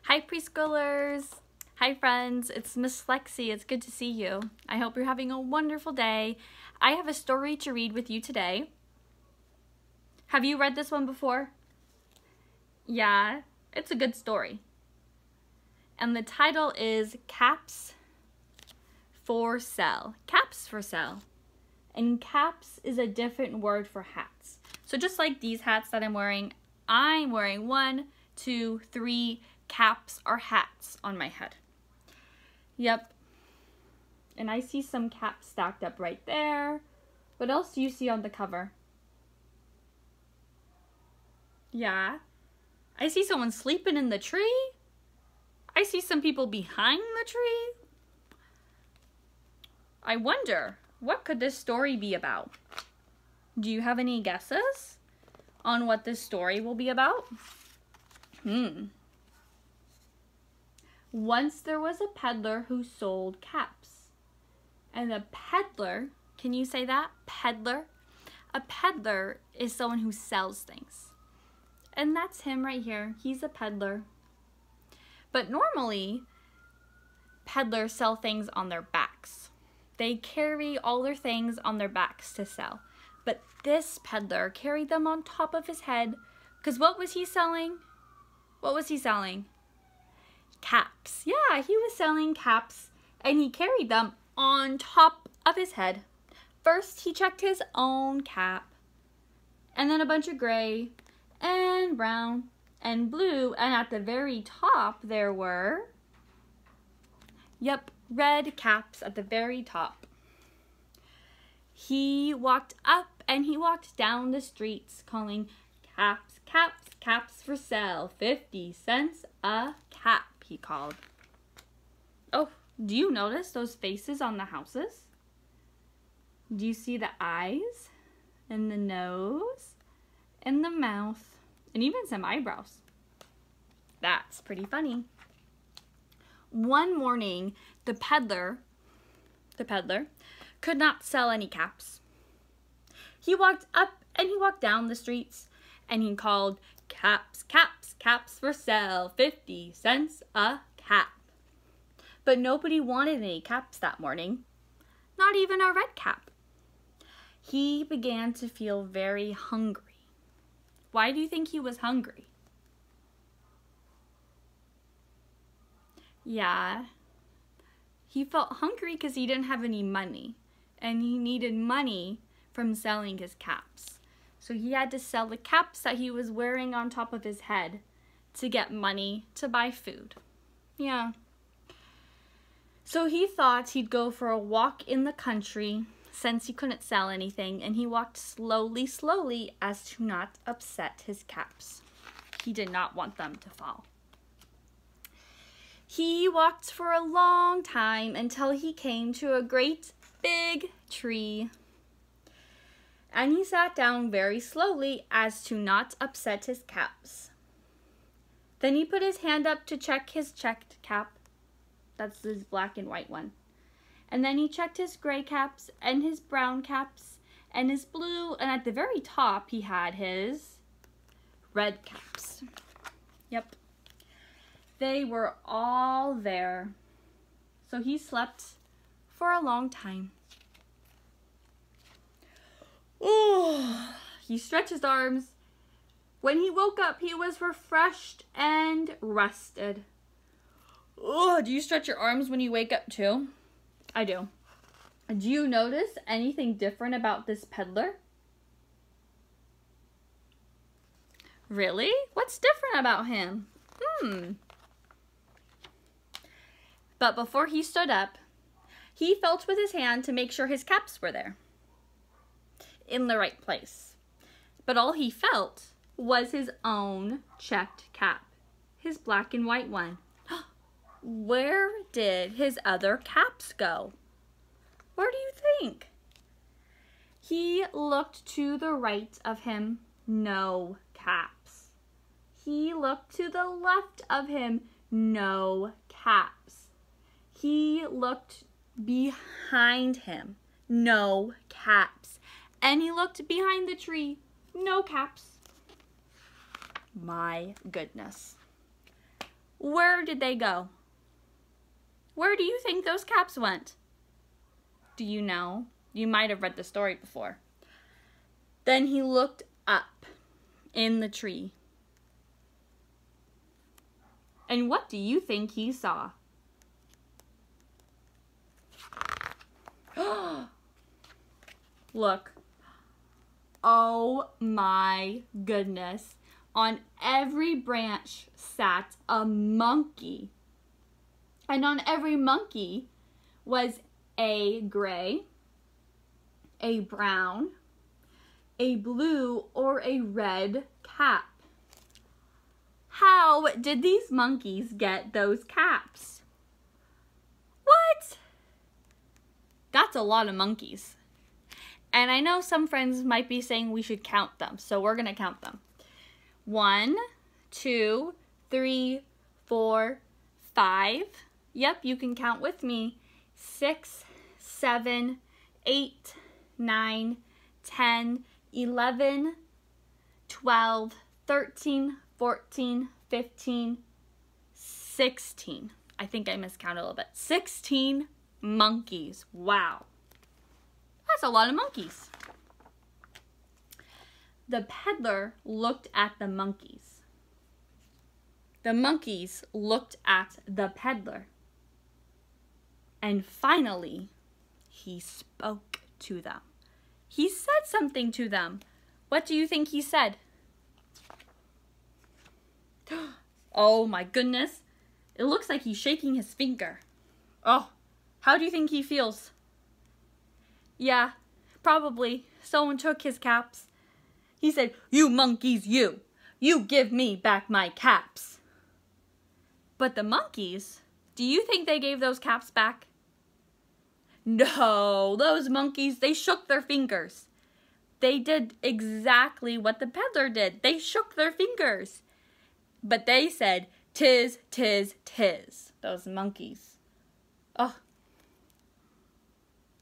Hi preschoolers! Hi friends, it's Miss Lexie. It's good to see you. I hope you're having a wonderful day. I have a story to read with you today. Have you read this one before? Yeah, it's a good story. And the title is Caps for Sale. Caps for sale. And caps is a different word for hats. So just like these hats that I'm wearing 1, 2, 3 caps or hats on my head. Yep. And I see some caps stacked up right there. What else do you see on the cover? Yeah. I see someone sleeping in the tree. I see some people behind the tree. I wonder, what could this story be about? Do you have any guesses on what this story will be about? Once there was a peddler who sold caps. And a peddler, can you say that? Peddler? A peddler is someone who sells things. And that's him right here. He's a peddler. But normally, peddlers sell things on their backs. They carry all their things on their backs to sell. But this peddler carried them on top of his head. Because what was he selling? What was he selling? Caps. Yeah, he was selling caps. And he carried them on top of his head. First, he checked his own cap. And then a bunch of gray and brown and blue. And at the very top, there were, red caps at the very top. He walked up and he walked down the streets calling, caps, caps, caps for sale, 50 cents a cap, he called. Oh, do you notice those faces on the houses? Do you see the eyes and the nose and the mouth and even some eyebrows? That's pretty funny. One morning, the peddler could not sell any caps. He walked up and he walked down the streets and he called, caps, caps, caps for sale, 50 cents a cap. But nobody wanted any caps that morning, not even a red cap. He began to feel very hungry. Why do you think he was hungry? Yeah, he felt hungry because he didn't have any money, and he needed money from selling his caps. So he had to sell the caps that he was wearing on top of his head to get money to buy food. Yeah. So he thought he'd go for a walk in the country since he couldn't sell anything, and he walked slowly as to not upset his caps. He did not want them to fall. He walked for a long time until he came to a great big tree. And he sat down very slowly as to not upset his caps. Then he put his hand up to check his checked cap. That's his black and white one. And then he checked his gray caps and his brown caps and his blue. And at the very top, he had his red caps. Yep. They were all there. So he slept for a long time. Oh, he stretched his arms. When he woke up, he was refreshed and rested. Oh, do you stretch your arms when you wake up too? I do. Do you notice anything different about this peddler? Really? What's different about him? But before he stood up, he felt with his hand to make sure his caps were there, in the right place. But all he felt was his own checked cap, his black and white one. Where did his other caps go? Where do you think? He looked to the right of him, no caps. He looked to the left of him, no caps. He looked behind him, no caps. And he looked behind the tree, no caps. My goodness. Where did they go? Where do you think those caps went? Do you know? You might have read the story before. Then he looked up in the tree. And what do you think he saw? Look. Oh my goodness. On every branch sat a monkey. And on every monkey was a gray, a brown, a blue, or a red cap. How did these monkeys get those caps? What? That's a lot of monkeys. And I know some friends might be saying we should count them, so we're going to count them. 1, 2, 3, 4, 5. Yep, you can count with me. 6, 7, 8, 9, 10, 11, 12, 13, 14, 15, 16. I think I miscounted a little bit. 16 monkeys. Wow. That's a lot of monkeys. The peddler looked at the monkeys. The monkeys looked at the peddler. And finally, he spoke to them. He said something to them. What do you think he said? Oh my goodness. It looks like he's shaking his finger. Oh, how do you think he feels? Yeah, probably. Someone took his caps. He said, "You monkeys, you! You give me back my caps!" But the monkeys, do you think they gave those caps back? No, those monkeys, they shook their fingers. They did exactly what the peddler did. They shook their fingers. But they said, "Tis, tis, tis." Those monkeys. Oh.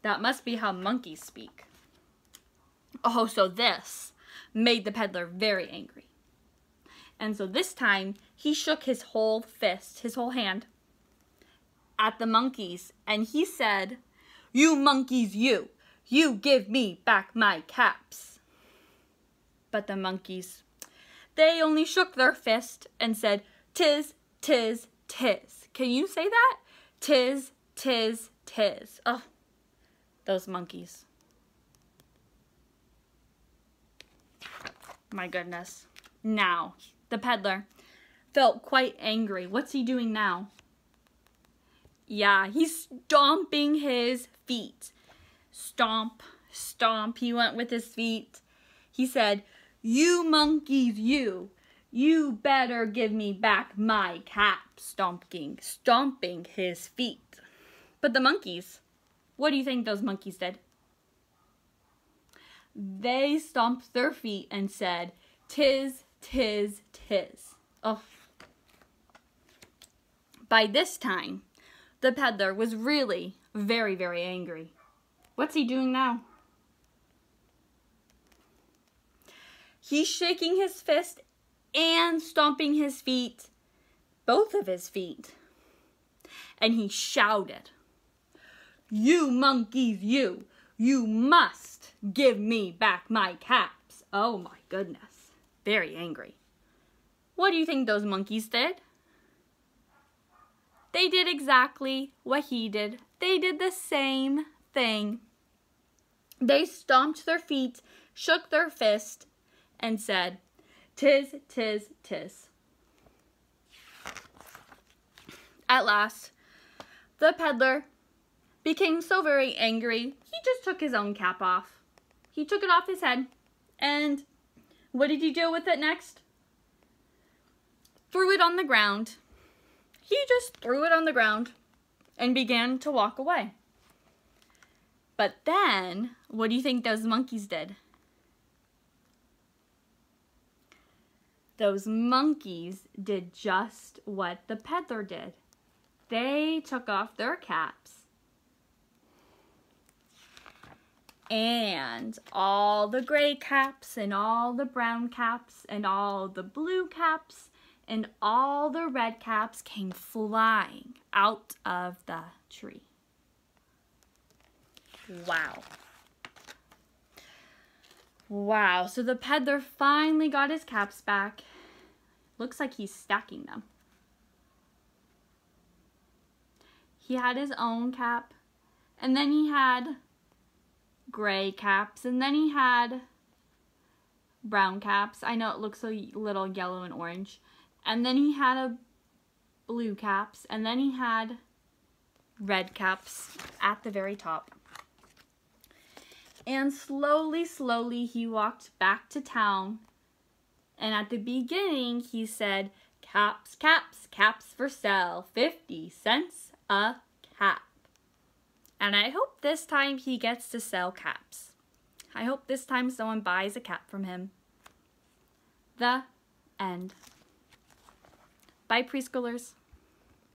That must be how monkeys speak. Oh, so this made the peddler very angry. And so this time, he shook his whole fist, his whole hand, at the monkeys. And he said, "You monkeys, you! You give me back my caps." But the monkeys, they only shook their fist and said, "Tis, tis, tis." Can you say that? Tis, tis, tis. Oh. Those monkeys. My goodness. Now, the peddler felt quite angry. What's he doing now? Yeah, he's stomping his feet. Stomp, stomp. He went with his feet. He said, "You monkeys, you better give me back my cap." Stomping his feet. But the monkeys, what do you think those monkeys did? They stomped their feet and said, "Tis, tis, tis." Oh. By this time, the peddler was really very, very angry. What's he doing now? He's shaking his fist and stomping his feet, both of his feet. And he shouted, "You monkeys, you must give me back my caps." Oh my goodness, very angry. What do you think those monkeys did? They did exactly what he did. They did the same thing. They stomped their feet, shook their fist, and said, "Tis, tis, tis." At last, the peddler became so very angry, he just took his own cap off. He took it off his head, and what did he do with it next? Threw it on the ground. He just threw it on the ground and began to walk away. But then, what do you think those monkeys did? Those monkeys did just what the peddler did. They took off their caps. And all the gray caps and all the brown caps and all the blue caps and all the red caps came flying out of the tree. Wow. Wow, so the peddler finally got his caps back. Looks like he's stacking them. He had his own cap, and then he had gray caps, and then he had brown caps. I know it looks a little yellow and orange. And then he had a blue caps, and then he had red caps at the very top. And slowly, slowly, he walked back to town. And at the beginning, he said, caps, caps, caps for sale, 50 cents a cap. And I hope this time he gets to sell caps. I hope this time someone buys a cap from him. The end. Bye, preschoolers.